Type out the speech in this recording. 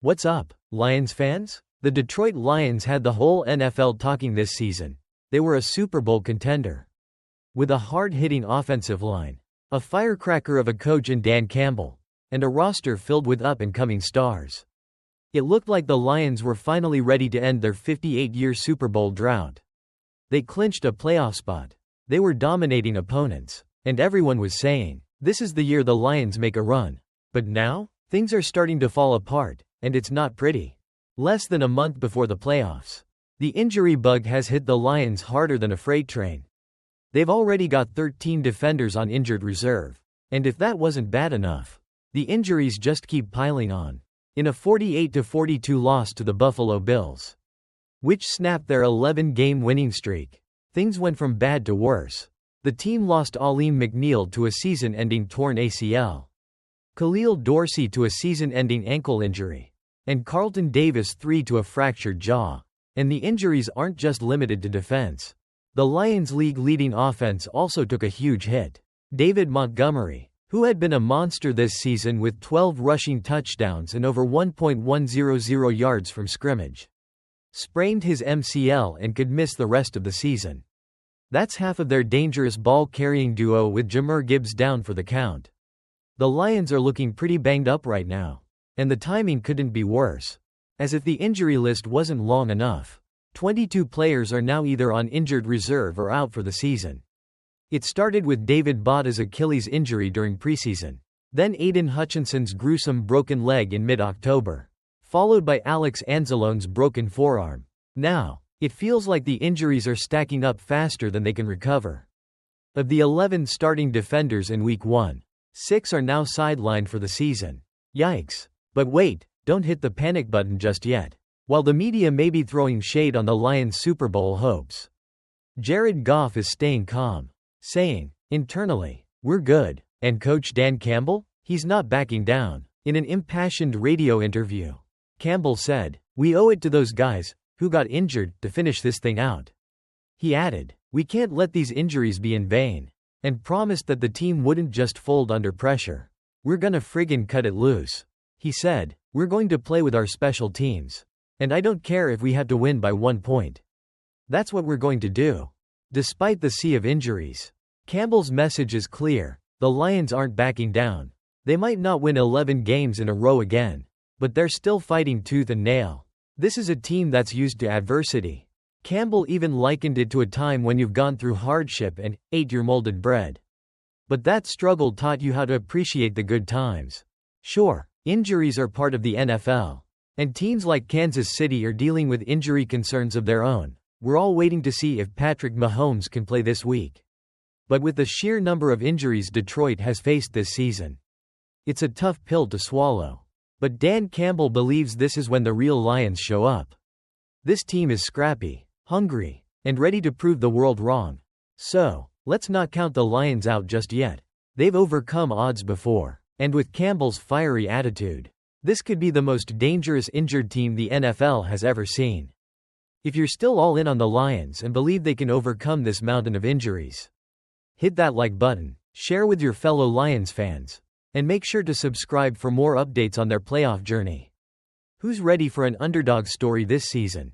What's up, Lions fans? The Detroit Lions had the whole NFL talking this season. They were a Super Bowl contender. With a hard-hitting offensive line, a firecracker of a coach in Dan Campbell, and a roster filled with up-and-coming stars. It looked like the Lions were finally ready to end their 58-year Super Bowl drought. They clinched a playoff spot. They were dominating opponents, and everyone was saying, "This is the year the Lions make a run." But now, things are starting to fall apart, and it's not pretty. Less than a month before the playoffs, the injury bug has hit the Lions harder than a freight train. They've already got 13 defenders on injured reserve, and if that wasn't bad enough, the injuries just keep piling on. In a 48-42 loss to the Buffalo Bills, which snapped their 11-game winning streak, things went from bad to worse. The team lost Alim McNeill to a season-ending torn ACL, Khalil Dorsey to a season-ending ankle injury, and Carlton Davis III to a fractured jaw. And the injuries aren't just limited to defense. The Lions' league-leading offense also took a huge hit. David Montgomery, who had been a monster this season with 12 rushing touchdowns and over 1.100 yards from scrimmage, sprained his MCL and could miss the rest of the season. That's half of their dangerous ball-carrying duo with Jahmyr Gibbs down for the count. The Lions are looking pretty banged up right now, and the timing couldn't be worse. As if the injury list wasn't long enough, 22 players are now either on injured reserve or out for the season. It started with David Botta's Achilles injury during preseason, then Aiden Hutchinson's gruesome broken leg in mid-October, followed by Alex Anzalone's broken forearm. Now, it feels like the injuries are stacking up faster than they can recover. Of the 11 starting defenders in Week 1, 6 are now sidelined for the season. Yikes. But wait, don't hit the panic button just yet. While the media may be throwing shade on the Lions' Super Bowl hopes, Jared Goff is staying calm, saying, internally, "We're good." And Coach Dan Campbell? He's not backing down. In an impassioned radio interview, Campbell said, "We owe it to those guys who got injured to finish this thing out." He added, "We can't let these injuries be in vain," and promised that the team wouldn't just fold under pressure. "We're gonna friggin' cut it loose." He said, "We're going to play with our special teams. And I don't care if we have to win by 1 point. That's what we're going to do." Despite the sea of injuries, Campbell's message is clear. The Lions aren't backing down. They might not win 11 games in a row again, but they're still fighting tooth and nail. This is a team that's used to adversity. Campbell even likened it to a time when you've gone through hardship and ate your molded bread. But that struggle taught you how to appreciate the good times. Sure, injuries are part of the NFL, and teams like Kansas City are dealing with injury concerns of their own. We're all waiting to see if Patrick Mahomes can play this week. But with the sheer number of injuries Detroit has faced this season, it's a tough pill to swallow. But Dan Campbell believes this is when the real Lions show up. This team is scrappy, hungry, and ready to prove the world wrong. So, let's not count the Lions out just yet. They've overcome odds before, and with Campbell's fiery attitude, this could be the most dangerous injured team the NFL has ever seen. If you're still all in on the Lions and believe they can overcome this mountain of injuries, hit that like button, share with your fellow Lions fans, and make sure to subscribe for more updates on their playoff journey. Who's ready for an underdog story this season?